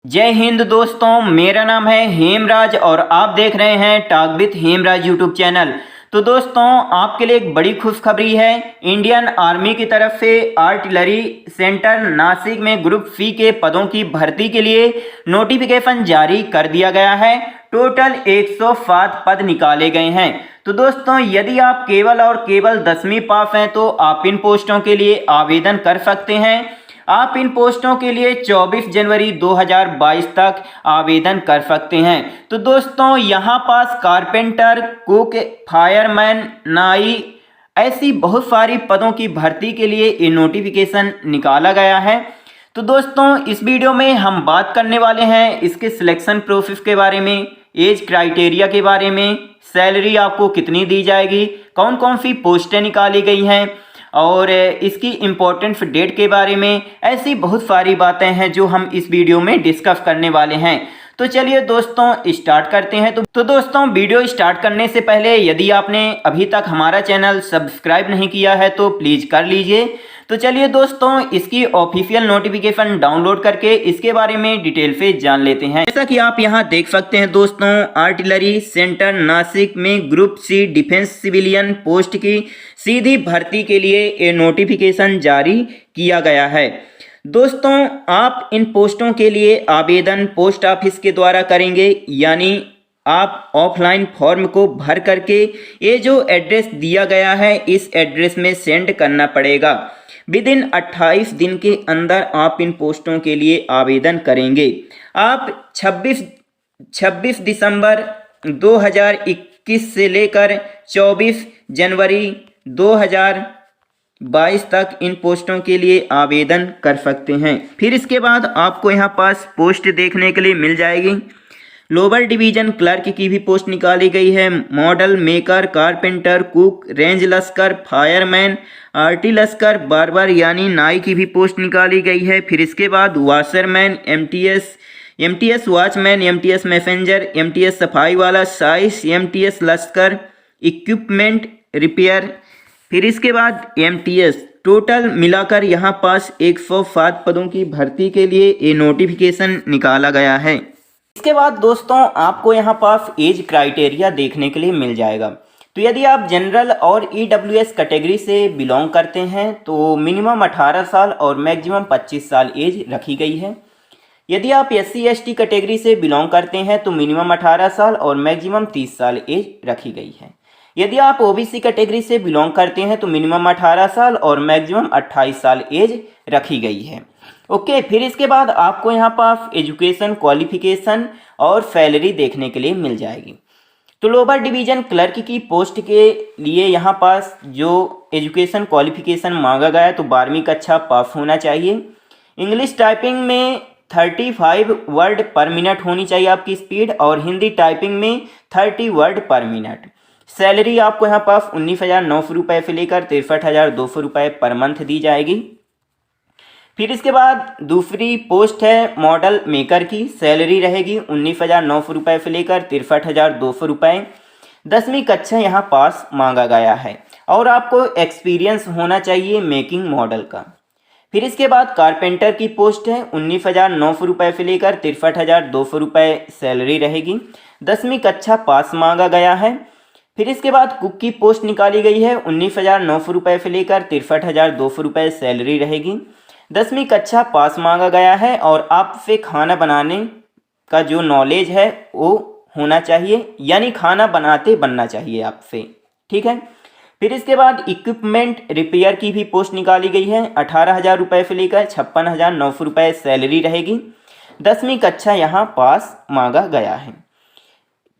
जय हिंद दोस्तों, मेरा नाम है हेमराज और आप देख रहे हैं talk with Hemraj YouTube channel. तो दोस्तों, आपके लिए एक बड़ी खुशखबरी है। इंडियन आर्मी की तरफ से आर्टिलरी सेंटर नासिक में ग्रुप सी के पदों की भर्ती के लिए नोटिफिकेशन जारी कर दिया गया है। टोटल 107 पद निकाले गए हैं। तो दोस्तों, यदि आप केवल और केवल 10वीं पास हैं तो आप इन पोस्टों के लिए आवेदन कर सकते हैं। आप इन पोस्टों के लिए 24 जनवरी 2022 तक आवेदन कर सकते हैं। तो दोस्तों, यहाँ पास कारपेंटर, कुक, फायरमैन, नाई, ऐसी बहुत सारी पदों की भर्ती के लिए ये नोटिफिकेशन निकाला गया है। तो दोस्तों, इस वीडियो में हम बात करने वाले हैं इसके सिलेक्शन प्रोसेस के बारे में, एज क्राइटेरिया के बारे में, सैलरी आपको कितनी दी जाएगी, कौन कौन सी पोस्टें निकाली गई हैं और इसकी इम्पोर्टेंट डेट के बारे में। ऐसी बहुत सारी बातें हैं जो हम इस वीडियो में डिस्कस करने वाले हैं। तो चलिए दोस्तों, स्टार्ट करते हैं। तो दोस्तों, वीडियो स्टार्ट करने से पहले यदि आपने अभी तक हमारा चैनल सब्सक्राइब नहीं किया है तो प्लीज़ कर लीजिए। तो चलिए दोस्तों, इसकी ऑफिशियल नोटिफिकेशन डाउनलोड करके इसके बारे में डिटेल से जान लेते हैं। जैसा कि आप यहाँ देख सकते हैं दोस्तों, आर्टिलरी सेंटर नासिक में group C defence civilian post की सीधी भर्ती के लिए ये नोटिफिकेशन जारी किया गया है। दोस्तों, आप इन पोस्टों के लिए आवेदन पोस्ट ऑफिस के द्वारा करेंगे, यानी आप ऑफलाइन फॉर्म को भर करके ये जो एड्रेस दिया गया है इस एड्रेस में सेंड करना पड़ेगा। विद इन 28 दिन के अंदर आप इन पोस्टों के लिए आवेदन करेंगे। आप 26 दिसंबर 2021 से लेकर 24 जनवरी 2022 तक इन पोस्टों के लिए आवेदन कर सकते हैं। फिर इसके बाद आपको यहाँ पास पोस्ट देखने के लिए मिल जाएगी। लोअर डिवीजन क्लर्क की भी पोस्ट निकाली गई है। Model maker, carpenter, cook, range लश्कर, फायरमैन, आर्टी लश्कर, बार्बर यानी नाई की भी पोस्ट निकाली गई है। फिर इसके बाद washerman, MTS watchman, MTS messenger, MTS सफाई वाला, साइस, एमटीएस लश्कर, इक्विपमेंट रिपेयर, फिर इसके बाद एमटीएस। टोटल मिलाकर यहाँ पास 107 पदों की भर्ती के लिए ये नोटिफिकेशन निकाला गया है। इसके बाद दोस्तों, आपको यहाँ पास एज क्राइटेरिया देखने के लिए मिल जाएगा। तो यदि आप जनरल और ईडब्ल्यूएस कैटेगरी से बिलोंग करते हैं तो मिनिमम 18 साल और मैक्सिमम 25 साल एज रखी गई है। यदि आप एससी एसटी कैटेगरी से बिलोंग करते हैं तो मिनिमम 18 साल और मैक्सिमम 30 साल एज रखी गई है। यदि आप ओबीसी कैटेगरी से बिलोंग करते हैं तो मिनिमम 18 साल और मैक्सिमम 28 साल एज रखी गई है। ओके, फिर इसके बाद आपको यहाँ पास एजुकेशन क्वालिफिकेशन और सैलरी देखने के लिए मिल जाएगी। तो लोअर डिवीजन क्लर्क की पोस्ट के लिए यहाँ पास जो एजुकेशन क्वालिफिकेशन मांगा गया है तो 12वीं कक्षा पास होना चाहिए। इंग्लिश टाइपिंग में 35 वर्ड पर मिनट होनी चाहिए आपकी स्पीड, और हिंदी टाइपिंग में 30 वर्ड पर मिनट। सैलरी आपको यहाँ पास 19,900 रुपये से लेकर 63,200 रुपये पर मंथ दी जाएगी। फिर इसके बाद दूसरी पोस्ट है मॉडल मेकर की। सैलरी रहेगी 19,900 रुपये से लेकर 63,200 रुपये। 10वीं कक्षा यहाँ पास मांगा गया है और आपको एक्सपीरियंस होना चाहिए मेकिंग मॉडल का। फिर इसके बाद कारपेंटर की पोस्ट है 19,900 रुपये से लेकर 63,200 रुपये सैलरी रहेगी। 10वीं कक्षा पास मांगा गया है। फिर इसके बाद कुक की पोस्ट निकाली गई है 19,900 रुपये से लेकर 63,200 रुपये सैलरी रहेगी। 10वीं कक्षा पास मांगा गया है और आपसे खाना बनाने का जो नॉलेज है वो होना चाहिए, यानी खाना बनाते बनना चाहिए आपसे, ठीक है। फिर इसके बाद इक्विपमेंट रिपेयर की भी पोस्ट निकाली गई है 18,000 रुपये से लेकर 56,900 रुपये सैलरी रहेगी। 10वीं कक्षा यहाँ पास मांगा गया है।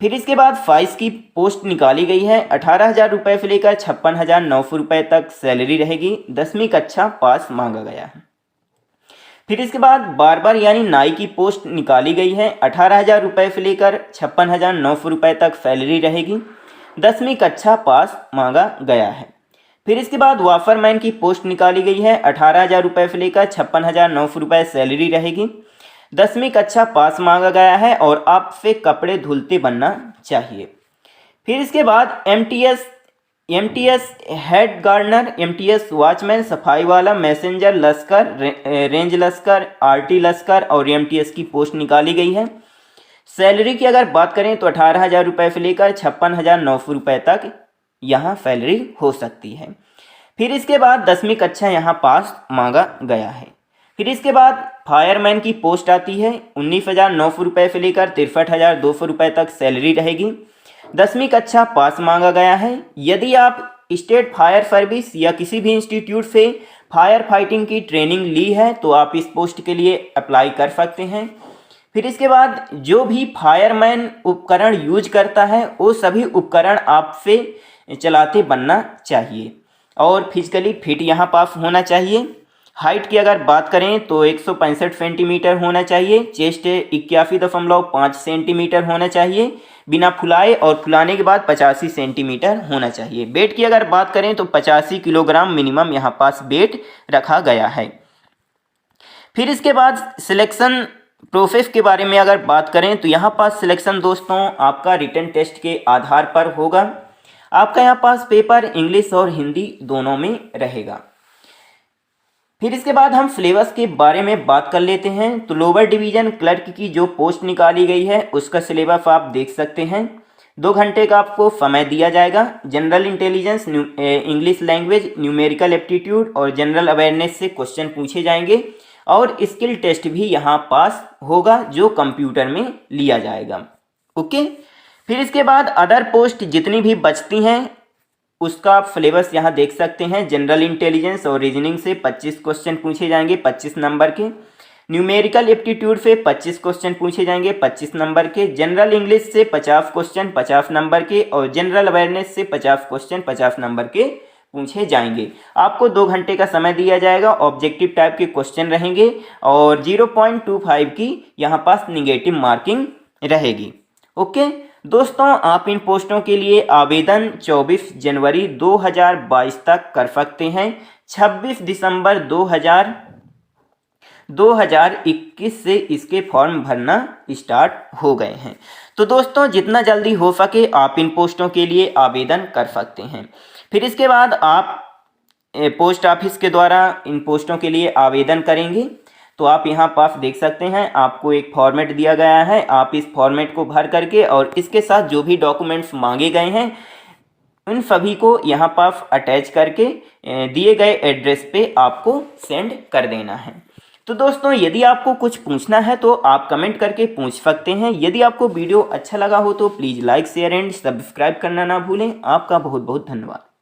फिर इसके बाद फाइस की पोस्ट निकाली गई है 18,000 रुपये से लेकर 56,900 रुपये तक सैलरी रहेगी। 10वीं कक्षा पास मांगा गया है। फिर इसके बाद बार्बर यानी नाई की पोस्ट निकाली गई है 18,000 रुपये से लेकर 56,900 रुपये तक सैलरी रहेगी। 10वीं कक्षा पास मांगा गया है। फिर इसके बाद वाफरमैन की पोस्ट निकाली गई है 18,000 रुपये से लेकर 56,900 रुपये सैलरी रहेगी। 10वीं कक्षा पास मांगा गया है और आपसे कपड़े धुलते बनना चाहिए। फिर इसके बाद MTS MTS head gardener, MTS watchman सफाई वाला, मैसेंजर लश्कर, रेंज लश्कर, आरटी लश्कर और एमटीएस की पोस्ट निकाली गई है। सैलरी की अगर बात करें तो 18,000 रुपये से लेकर 56,900 रुपये तक यहाँ सैलरी हो सकती है। फिर इसके बाद 10वीं कक्षा यहाँ पास मांगा गया है। फिर इसके बाद फायरमैन की पोस्ट आती है, 19,900 रुपये से लेकर 63,200 रुपये तक सैलरी रहेगी। 10वीं कक्षा पास मांगा गया है। यदि आप स्टेट फायर सर्विस या किसी भी इंस्टीट्यूट से फायर फाइटिंग की ट्रेनिंग ली है तो आप इस पोस्ट के लिए अप्लाई कर सकते हैं। फिर इसके बाद जो भी फायरमैन उपकरण यूज करता है वो सभी उपकरण आपसे चलाते बनना चाहिए और फिजिकली फिट यहाँ पास होना चाहिए। हाइट की अगर बात करें तो 165 सेंटीमीटर होना चाहिए। चेस्ट 81.5 सेंटीमीटर होना चाहिए बिना फुलाए और फुलाने के बाद 85 सेंटीमीटर होना चाहिए। वेट की अगर बात करें तो 85 किलोग्राम मिनिमम यहाँ पास वेट रखा गया है। फिर इसके बाद सिलेक्शन प्रोसेस के बारे में अगर बात करें तो यहाँ पास सिलेक्शन दोस्तों आपका रिटन टेस्ट के आधार पर होगा। आपका यहाँ पास पेपर इंग्लिश और हिंदी दोनों में रहेगा। फिर इसके बाद हम सिलेबस के बारे में बात कर लेते हैं। तो लोअर डिवीजन क्लर्क की जो पोस्ट निकाली गई है उसका सिलेबस आप देख सकते हैं। 2 घंटे का आपको समय दिया जाएगा। General intelligence, English language, numerical aptitude और जनरल अवेयरनेस से क्वेश्चन पूछे जाएंगे और स्किल टेस्ट भी यहाँ पास होगा जो कंप्यूटर में लिया जाएगा। ओके। फिर इसके बाद अदर पोस्ट जितनी भी बचती हैं उसका आप सिलेबस यहाँ देख सकते हैं। जनरल इंटेलिजेंस और रीजनिंग से 25 क्वेश्चन पूछे जाएंगे 25 नंबर के। न्यूमेरिकल एप्टीट्यूड से 25 क्वेश्चन पूछे जाएंगे 25 नंबर के। जनरल इंग्लिश से 50 क्वेश्चन 50 नंबर के और जनरल अवेयरनेस से 50 क्वेश्चन 50 नंबर के पूछे जाएंगे। आपको 2 घंटे का समय दिया जाएगा। ऑब्जेक्टिव टाइप के क्वेश्चन रहेंगे और 0.25 की यहाँ पास निगेटिव मार्किंग रहेगी। ओके दोस्तों, आप इन पोस्टों के लिए आवेदन 24 जनवरी 2022 तक कर सकते हैं। 26 दिसंबर 2021 से इसके फॉर्म भरना स्टार्ट हो गए हैं। तो दोस्तों जितना जल्दी हो सके आप इन पोस्टों के लिए आवेदन कर सकते हैं। फिर इसके बाद आप पोस्ट ऑफिस के द्वारा इन पोस्टों के लिए आवेदन करेंगे तो आप यहाँ पास देख सकते हैं आपको एक फॉर्मेट दिया गया है। आप इस फॉर्मेट को भर करके और इसके साथ जो भी डॉक्यूमेंट्स मांगे गए हैं उन सभी को यहाँ पास अटैच करके दिए गए एड्रेस पे आपको सेंड कर देना है। तो दोस्तों यदि आपको कुछ पूछना है तो आप कमेंट करके पूछ सकते हैं। यदि आपको वीडियो अच्छा लगा हो तो please like share and subscribe करना ना भूलें। आपका बहुत बहुत धन्यवाद।